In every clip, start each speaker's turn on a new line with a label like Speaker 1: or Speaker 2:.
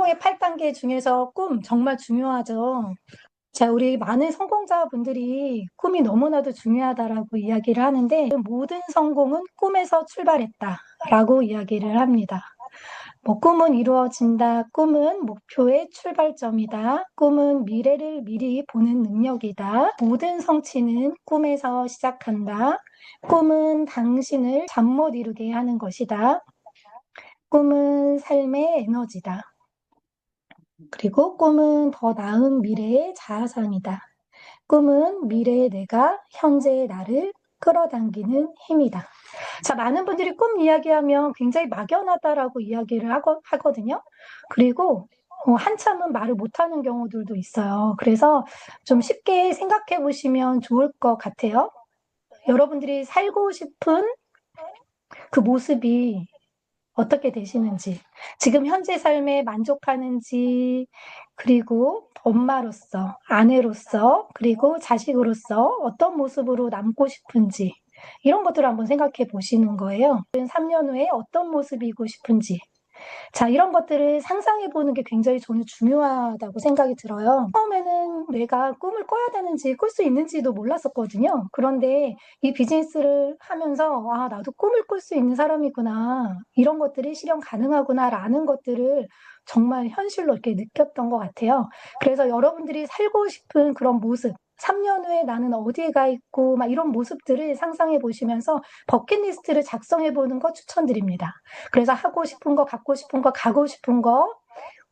Speaker 1: 성공의 8단계 중에서 꿈 정말 중요하죠. 자, 우리 많은 성공자분들이 꿈이 너무나도 중요하다라고 이야기를 하는데, 모든 성공은 꿈에서 출발했다라고 이야기를 합니다. 꿈은 이루어진다. 꿈은 목표의 출발점이다. 꿈은 미래를 미리 보는 능력이다. 모든 성취는 꿈에서 시작한다. 꿈은 당신을 잠 못 이루게 하는 것이다. 꿈은 삶의 에너지다. 그리고 꿈은 더 나은 미래의 자아상이다. 꿈은 미래의 내가 현재의 나를 끌어당기는 힘이다. 자, 많은 분들이 꿈 이야기하면 굉장히 막연하다라고 이야기를 하거든요. 그리고 한참은 말을 못하는 경우들도 있어요. 그래서 좀 쉽게 생각해 보시면 좋을 것 같아요. 여러분들이 살고 싶은 그 모습이 어떻게 되시는지, 지금 현재 삶에 만족하는지, 그리고 엄마로서, 아내로서, 그리고 자식으로서 어떤 모습으로 남고 싶은지, 이런 것들을 한번 생각해 보시는 거예요. 3년 후에 어떤 모습이고 싶은지. 자, 이런 것들을 상상해 보는 게 굉장히 저는 중요하다고 생각이 들어요. 처음에는 내가 꿈을 꿔야 되는지, 꿀 수 있는지도 몰랐었거든요. 그런데 이 비즈니스를 하면서, 아, 나도 꿈을 꿀 수 있는 사람이구나. 이런 것들이 실현 가능하구나라는 것들을 정말 현실로 이렇게 느꼈던 것 같아요. 그래서 여러분들이 살고 싶은 그런 모습, 3년 후에 나는 어디에 가 있고, 막 이런 모습들을 상상해 보시면서 버킷리스트를 작성해 보는 거 추천드립니다. 그래서 하고 싶은 거, 갖고 싶은 거, 가고 싶은 거,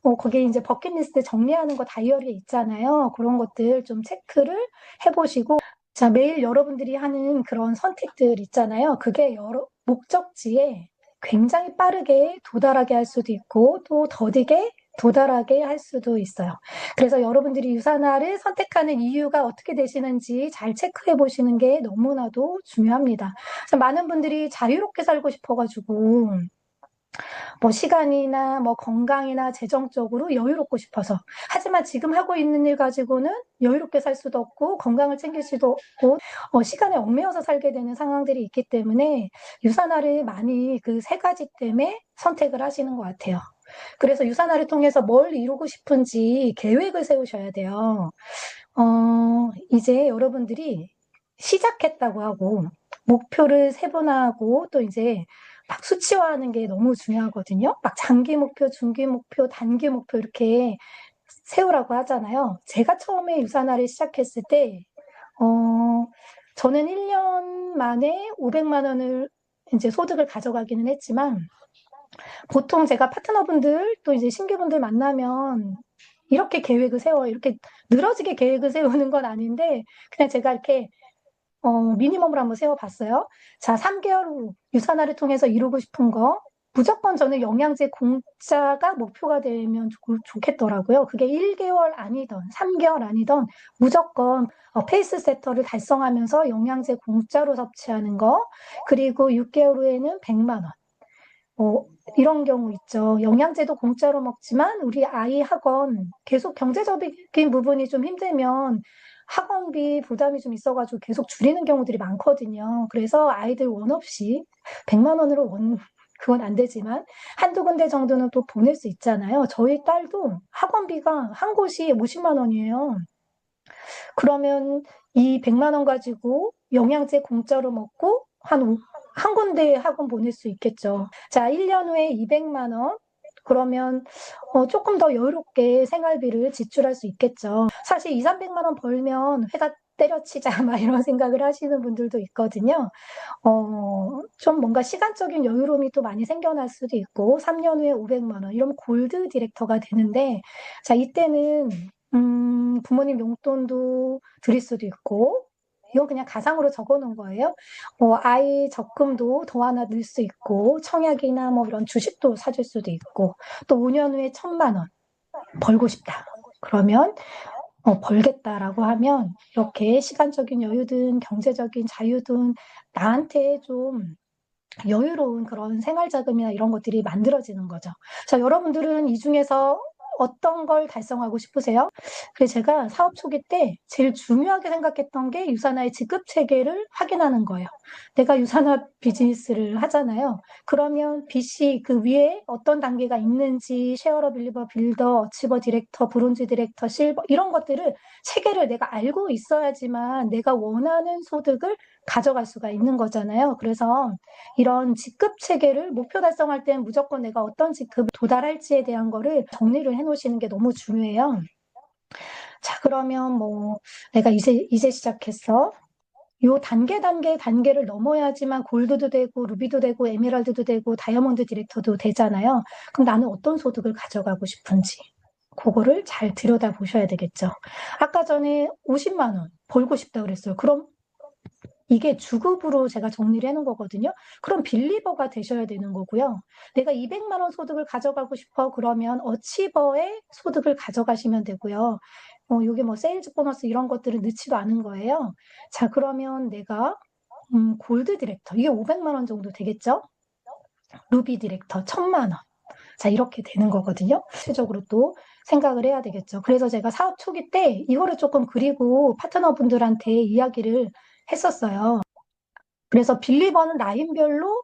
Speaker 1: 거기에 이제 버킷리스트 정리하는 거 다이어리에 있잖아요. 그런 것들 좀 체크를 해보시고, 자, 매일 여러분들이 하는 그런 선택들 있잖아요. 그게 여러 목적지에 굉장히 빠르게 도달하게 할 수도 있고, 또 더디게 도달하게 할 수도 있어요. 그래서 여러분들이 유산화를 선택하는 이유가 어떻게 되시는지 잘 체크해 보시는 게 너무나도 중요합니다. 많은 분들이 자유롭게 살고 싶어가지고, 시간이나 건강이나 재정적으로 여유롭고 싶어서. 하지만 지금 하고 있는 일 가지고는 여유롭게 살 수도 없고, 건강을 챙길 수도 없고, 시간에 얽매여서 살게 되는 상황들이 있기 때문에 유산화를 많이 그 세 가지 때문에 선택을 하시는 것 같아요. 그래서 유산화를 통해서 뭘 이루고 싶은지 계획을 세우셔야 돼요. 이제 여러분들이 시작했다고 하고, 목표를 세분화하고, 또 이제 막 수치화하는 게 너무 중요하거든요. 막 장기 목표, 중기 목표, 단기 목표 이렇게 세우라고 하잖아요. 제가 처음에 유산화를 시작했을 때, 저는 1년 만에 500만 원을 이제 소득을 가져가기는 했지만, 보통 제가 파트너분들, 또 이제 신규분들 만나면 이렇게 계획을 세워요. 이렇게 늘어지게 계획을 세우는 건 아닌데, 그냥 제가 이렇게 미니멈으로 한번 세워봤어요. 자, 3개월 후 유산화를 통해서 이루고 싶은 거. 무조건 저는 영양제 공짜가 목표가 되면 좋겠더라고요. 그게 1개월 아니던 3개월 아니던 무조건 페이스 세터를 달성하면서 영양제 공짜로 섭취하는 거. 그리고 6개월 후에는 100만 원. 이런 경우 있죠. 영양제도 공짜로 먹지만 우리 아이 학원 계속 경제적인 부분이 좀 힘들면 학원비 부담이 좀 있어가지고 계속 줄이는 경우들이 많거든요. 그래서 아이들 원 없이 100만 원으로 그건 안 되지만 한두 군데 정도는 또 보낼 수 있잖아요. 저희 딸도 학원비가 한 곳이 50만 원이에요. 그러면 이 100만 원 가지고 영양제 공짜로 먹고 한 군데 학원 보낼 수 있겠죠. 자, 1년 후에 200만 원. 그러면 조금 더 여유롭게 생활비를 지출할 수 있겠죠. 사실 2, 300만 원 벌면 회사 때려치자 막 이런 생각을 하시는 분들도 있거든요. 좀 뭔가 시간적인 여유로움이 또 많이 생겨날 수도 있고 3년 후에 500만 원 이러면 골드 디렉터가 되는데 자, 이때는 부모님 용돈도 드릴 수도 있고, 이건 그냥 가상으로 적어 놓은 거예요. 아이 적금도 더 하나 넣을 수 있고, 청약이나 이런 주식도 사줄 수도 있고, 또 5년 후에 1,000만 원 벌고 싶다. 그러면, 벌겠다라고 하면, 이렇게 시간적인 여유든 경제적인 자유든 나한테 좀 여유로운 그런 생활 자금이나 이런 것들이 만들어지는 거죠. 자, 여러분들은 이 중에서 어떤 걸 달성하고 싶으세요? 그래서 제가 사업 초기 때 제일 중요하게 생각했던 게 유산화의 지급 체계를 확인하는 거예요. 내가 유산화 비즈니스를 하잖아요. 그러면 BC 그 위에 어떤 단계가 있는지 쉐어러 빌리버 빌더, 어치버 디렉터, 브론즈 디렉터, 실버 이런 것들을 체계를 내가 알고 있어야지만 내가 원하는 소득을 가져갈 수가 있는 거잖아요. 그래서 이런 직급 체계를 목표 달성할 땐 무조건 내가 어떤 직급에 도달할지에 대한 거를 정리를 해 놓으시는 게 너무 중요해요. 자, 그러면 뭐 내가 이제 시작했어. 요 단계를 넘어야지만 골드도 되고 루비도 되고 에메랄드도 되고 다이아몬드 디렉터도 되잖아요. 그럼 나는 어떤 소득을 가져가고 싶은지 그거를 잘 들여다 보셔야 되겠죠. 아까 전에 50만 원 벌고 싶다 그랬어요. 그럼 이게 주급으로 제가 정리를 해놓은 거거든요. 그럼 빌리버가 되셔야 되는 거고요. 내가 200만 원 소득을 가져가고 싶어. 그러면 어치버의 소득을 가져가시면 되고요. 요게 뭐 세일즈 보너스 이런 것들은 넣지도 않은 거예요. 자, 그러면 내가 골드 디렉터 이게 500만 원 정도 되겠죠? 루비 디렉터 1000만 원. 자, 이렇게 되는 거거든요. 구체적으로 또 생각을 해야 되겠죠. 그래서 제가 사업 초기 때 이거를 조금 그리고 파트너분들한테 이야기를 했었어요. 그래서 빌리버는 라인별로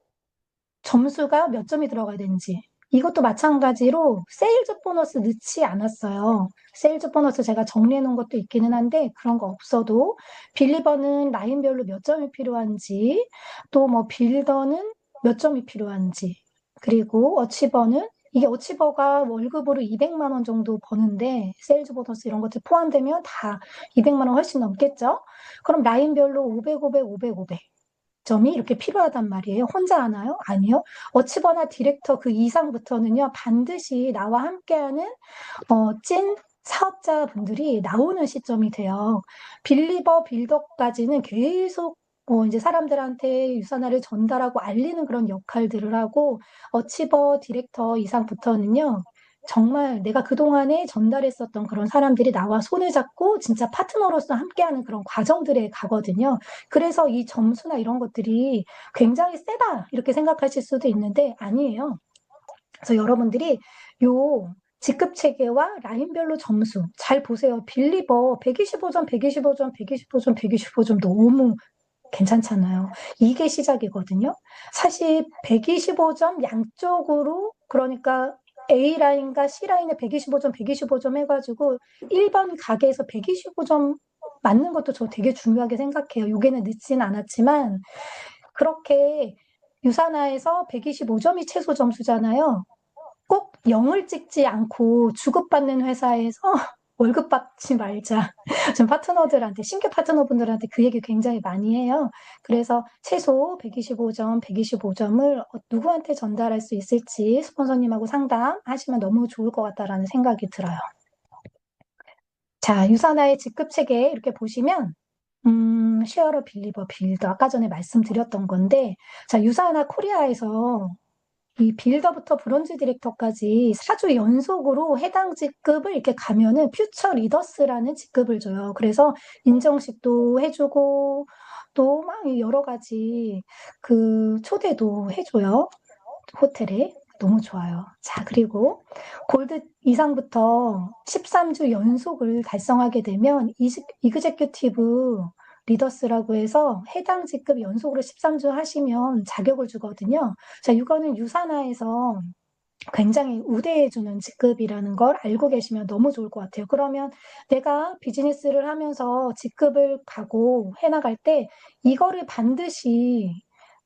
Speaker 1: 점수가 몇 점이 들어가야 되는지. 이것도 마찬가지로 세일즈 보너스 넣지 않았어요. 세일즈 보너스 제가 정리해 놓은 것도 있기는 한데 그런 거 없어도 빌리버는 라인별로 몇 점이 필요한지 또 뭐 빌더는 몇 점이 필요한지 그리고 어치버는 이게 어치버가 월급으로 200만 원 정도 버는데 세일즈 보너스 이런 것들 포함되면 다 200만 원 훨씬 넘겠죠? 그럼 라인별로 500, 500, 500, 500 점이 이렇게 필요하단 말이에요. 혼자 하나요? 아니요. 어치버나 디렉터 그 이상부터는요, 반드시 나와 함께하는, 찐 사업자분들이 나오는 시점이 돼요. 빌리버, 빌더까지는 계속 이제 사람들한테 유산화를 전달하고 알리는 그런 역할들을 하고, 어치버, 디렉터 이상부터는요, 정말 내가 그동안에 전달했었던 그런 사람들이 나와 손을 잡고 진짜 파트너로서 함께하는 그런 과정들에 가거든요. 그래서 이 점수나 이런 것들이 굉장히 세다 이렇게 생각하실 수도 있는데 아니에요. 그래서 여러분들이 요 직급 체계와 라인별로 점수 잘 보세요. 빌리버 125점, 125점, 125점, 125점 너무 괜찮잖아요. 이게 시작이거든요. 사실 125점 양쪽으로 그러니까 A라인과 C라인에 125점, 125점 해가지고 1번 가게에서 125점 맞는 것도 저 되게 중요하게 생각해요. 요게는 늦진 않았지만 그렇게 유산화에서 125점이 최소 점수잖아요. 꼭 0을 찍지 않고 주급받는 회사에서 월급 받지 말자. 좀 파트너들한테, 신규 파트너분들한테 그 얘기 굉장히 많이 해요. 그래서 최소 125점, 125점을 누구한테 전달할 수 있을지 스폰서님하고 상담하시면 너무 좋을 것 같다라는 생각이 들어요. 자, 유산화의 직급 체계 이렇게 보시면 쉐어러 빌리버 빌더 아까 전에 말씀드렸던 건데 자, 유산화 코리아에서 이 빌더부터 브론즈 디렉터까지 4주 연속으로 해당 직급을 이렇게 가면은 퓨처 리더스라는 직급을 줘요. 그래서 인정식도 해주고 또 막 여러 가지 그 초대도 해줘요. 호텔에. 너무 좋아요. 자, 그리고 골드 이상부터 13주 연속을 달성하게 되면 이그제큐티브 리더스라고 해서 해당 직급 연속으로 13주 하시면 자격을 주거든요. 자, 이거는 유산화에서 굉장히 우대해주는 직급이라는 걸 알고 계시면 너무 좋을 것 같아요. 그러면 내가 비즈니스를 하면서 직급을 가고 해나갈 때 이거를 반드시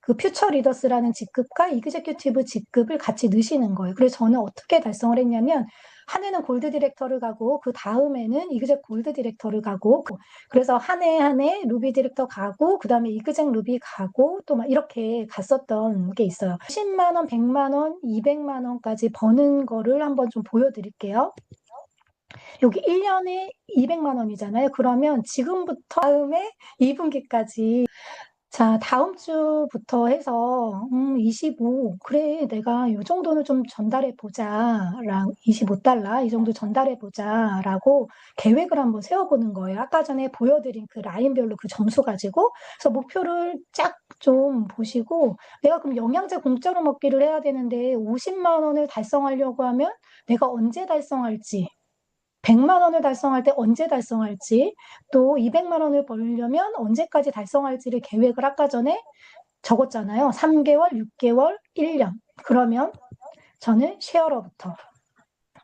Speaker 1: 그 퓨처 리더스라는 직급과 이그제큐티브 직급을 같이 넣으시는 거예요. 그래서 저는 어떻게 달성을 했냐면 한 해는 골드 디렉터를 가고 그 다음에는 이그젝 골드 디렉터를 가고 그래서 한 해 한 해 루비 디렉터 가고 그다음에 이그젝 루비 가고 또 막 이렇게 갔었던 게 있어요. 10만 원, 100만 원, 200만 원까지 버는 거를 한번 좀 보여드릴게요. 여기 1년에 200만 원이잖아요. 그러면 지금부터 다음에 2분기까지 자, 다음 주부터 해서 25. 그래, 내가 요 정도는 좀 전달해 보자. 25달러 이 정도 전달해 보자라고 계획을 한번 세워보는 거예요. 아까 전에 보여드린 그 라인별로 그 점수 가지고 그래서 목표를 쫙 좀 보시고 내가 그럼 영양제 공짜로 먹기를 해야 되는데 50만 원을 달성하려고 하면 내가 언제 달성할지, 100만 원을 달성할 때 언제 달성할지, 또 200만 원을 벌려면 언제까지 달성할지를 계획을 아까 전에 적었잖아요. 3개월, 6개월, 1년. 그러면 저는 쉐어러부터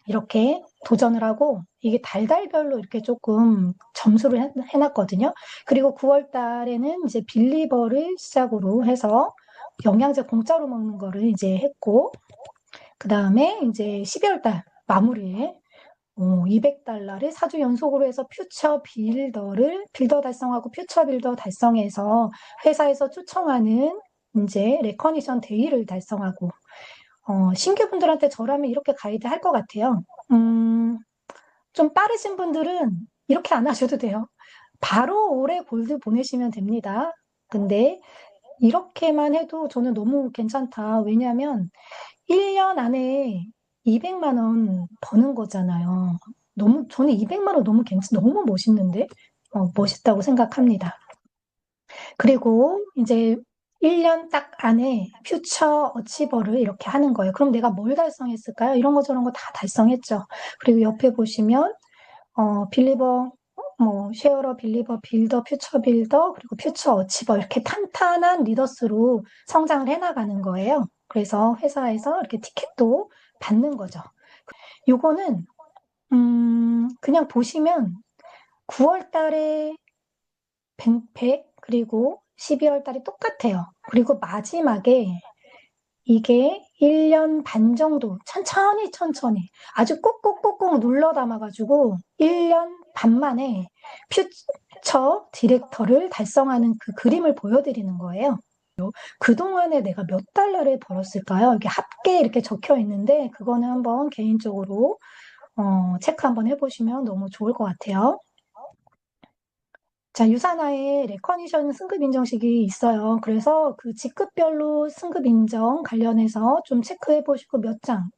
Speaker 1: 이렇게 도전을 하고 이게 달달별로 이렇게 조금 점수를 해놨거든요. 그리고 9월 달에는 이제 빌리버를 시작으로 해서 영양제 공짜로 먹는 거를 이제 했고, 그 다음에 이제 12월 달 마무리에 200달러를 4주 연속으로 해서 빌더 달성하고 퓨처 빌더 달성해서 회사에서 초청하는 이제 레커니션 데이를 달성하고, 신규 분들한테 저라면 이렇게 가이드 할 것 같아요. 좀 빠르신 분들은 이렇게 안 하셔도 돼요. 바로 올해 골드 보내시면 됩니다. 근데 이렇게만 해도 저는 너무 괜찮다. 왜냐하면 1년 안에 200만 원 버는 거잖아요. 저는 200만 원 너무 멋있는데? 멋있다고 생각합니다. 그리고 이제 1년 딱 안에 퓨처 어치버를 이렇게 하는 거예요. 그럼 내가 뭘 달성했을까요? 이런 거 저런 거 다 달성했죠. 그리고 옆에 보시면 빌리버, 쉐어러, 빌리버, 빌더, 퓨처 빌더, 그리고 퓨처 어치버 이렇게 탄탄한 리더스로 성장을 해나가는 거예요. 그래서 회사에서 이렇게 티켓도 받는 거죠. 요거는 그냥 보시면 9월 달에 100, 그리고 12월 달이 똑같아요. 그리고 마지막에 이게 1년 반 정도 천천히 아주 꾹꾹꾹꾹 눌러 담아가지고 1년 반 만에 퓨처 디렉터를 달성하는 그 그림을 보여드리는 거예요. 그동안에 내가 몇 달러를 벌었을까요? 이게 합계 이렇게 적혀 있는데 그거는 한번 개인적으로 체크 한번 해보시면 너무 좋을 것 같아요. 자, 유산화에 레커니션 승급 인정식이 있어요. 그래서 그 직급별로 승급 인정 관련해서 좀 체크해 보시고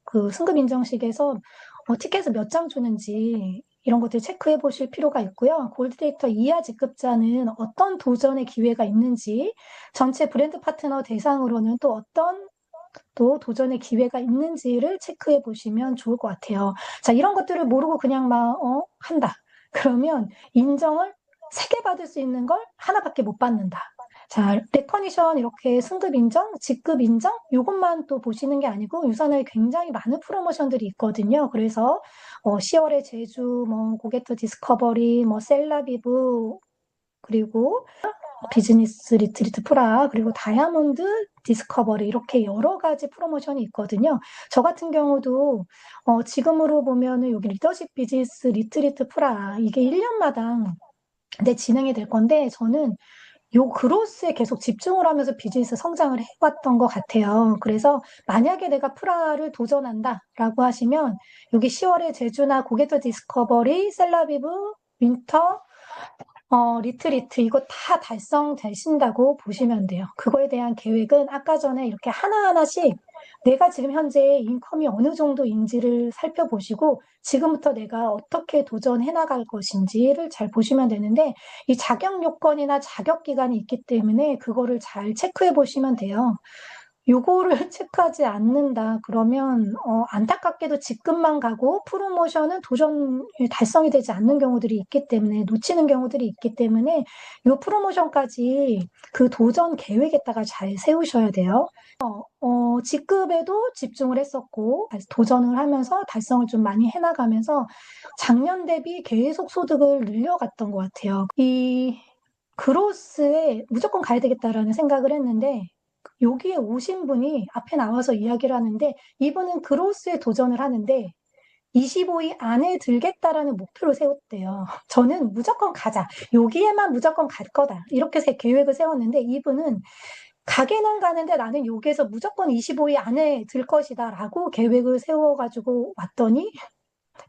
Speaker 1: 그 승급 인정식에서 티켓을 몇 장 주는지 이런 것들 체크해 보실 필요가 있고요. 골드데이터 이하 직급자는 어떤 도전의 기회가 있는지, 전체 브랜드 파트너 대상으로는 또 어떤 또 도전의 기회가 있는지를 체크해 보시면 좋을 것 같아요. 자, 이런 것들을 모르고 그냥 한다. 그러면 인정을 3개 받을 수 있는 걸 하나밖에 못 받는다. 자, 레커니션 이렇게 승급 인정, 직급 인정 이것만 또 보시는 게 아니고 유산에 굉장히 많은 프로모션들이 있거든요. 그래서 10월에 제주, 고게터 디스커버리, 셀라비브 그리고 비즈니스 리트리트 프라, 그리고 다이아몬드 디스커버리 이렇게 여러 가지 프로모션이 있거든요. 저 같은 경우도 지금으로 보면은 여기 리더십 비즈니스 리트리트 프라 이게 1년마다 진행이 될 건데 저는 요 그로스에 계속 집중을 하면서 비즈니스 성장을 해왔던 것 같아요. 그래서 만약에 내가 프라를 도전한다라고 하시면 여기 10월에 제주나 고게터 디스커버리, 셀라비브, 윈터 리트리트 이거 다 달성되신다고 보시면 돼요. 그거에 대한 계획은 아까 전에 이렇게 하나하나씩 내가 지금 현재 인컴이 어느 정도인지를 살펴보시고 지금부터 내가 어떻게 도전해 나갈 것인지를 잘 보시면 되는데 이 자격 요건이나 자격 기간이 있기 때문에 그거를 잘 체크해 보시면 돼요. 요거를 체크하지 않는다 그러면 안타깝게도 직급만 가고 프로모션은 도전 달성이 되지 않는 경우들이 있기 때문에 놓치는 경우들이 있기 때문에 요 프로모션까지 그 도전 계획에다가 잘 세우셔야 돼요. 직급에도 집중을 했었고 도전을 하면서 달성을 좀 많이 해나가면서 작년 대비 계속 소득을 늘려갔던 것 같아요. 이 그로스에 무조건 가야 되겠다라는 생각을 했는데 여기에 오신 분이 앞에 나와서 이야기를 하는데 이분은 그로스에 도전을 하는데 25위 안에 들겠다라는 목표를 세웠대요. 저는 무조건 가자. 여기에만 무조건 갈 거다. 이렇게 계획을 세웠는데 이분은 가게는 가는데 나는 여기에서 무조건 25위 안에 들 것이다 라고 계획을 세워가지고 왔더니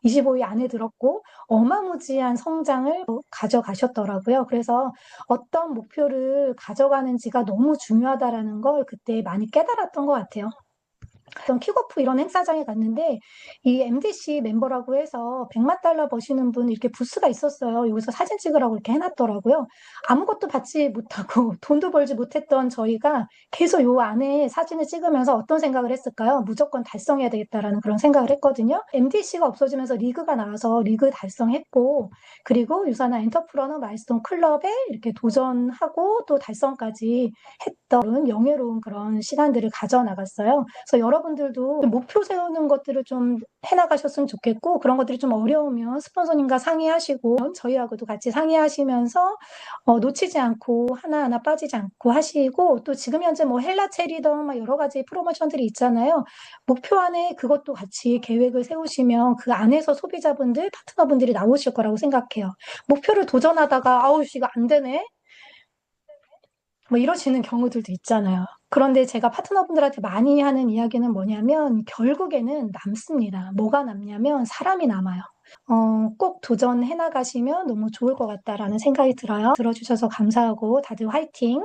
Speaker 1: 25위 안에 들었고 어마무지한 성장을 가져가셨더라고요. 그래서 어떤 목표를 가져가는지가 너무 중요하다라는 걸 그때 많이 깨달았던 것 같아요. 어떤 킥오프 이런 행사장에 갔는데 이 MDC 멤버라고 해서 $1,000,000 버시는 분 이렇게 부스가 있었어요. 여기서 사진 찍으라고 이렇게 해놨더라고요. 아무것도 받지 못하고 돈도 벌지 못했던 저희가 계속 요 안에 사진을 찍으면서 어떤 생각을 했을까요? 무조건 달성해야 되겠다라는 그런 생각을 했거든요. MDC가 없어지면서 리그가 나와서 리그 달성했고, 그리고 유사나 엔터프러너 마일스톤 클럽에 이렇게 도전하고 또 달성까지 했던 영예로운 그런 시간들을 가져나갔어요. 그래서 여러분들도 목표 세우는 것들을 좀 해나가셨으면 좋겠고, 그런 것들이 좀 어려우면 스폰서님과 상의하시고 저희하고도 같이 상의하시면서 놓치지 않고 하나하나 빠지지 않고 하시고, 또 지금 현재 뭐 헬라 체리던 막 여러 가지 프로모션들이 있잖아요. 목표 안에 그것도 같이 계획을 세우시면 그 안에서 소비자분들, 파트너분들이 나오실 거라고 생각해요. 목표를 도전하다가 아우 이거 안 되네. 뭐 이러시는 경우들도 있잖아요. 그런데 제가 파트너분들한테 많이 하는 이야기는 뭐냐면 결국에는 남습니다. 뭐가 남냐면 사람이 남아요. 꼭 도전해 나가시면 너무 좋을 것 같다라는 생각이 들어요. 들어주셔서 감사하고 다들 화이팅!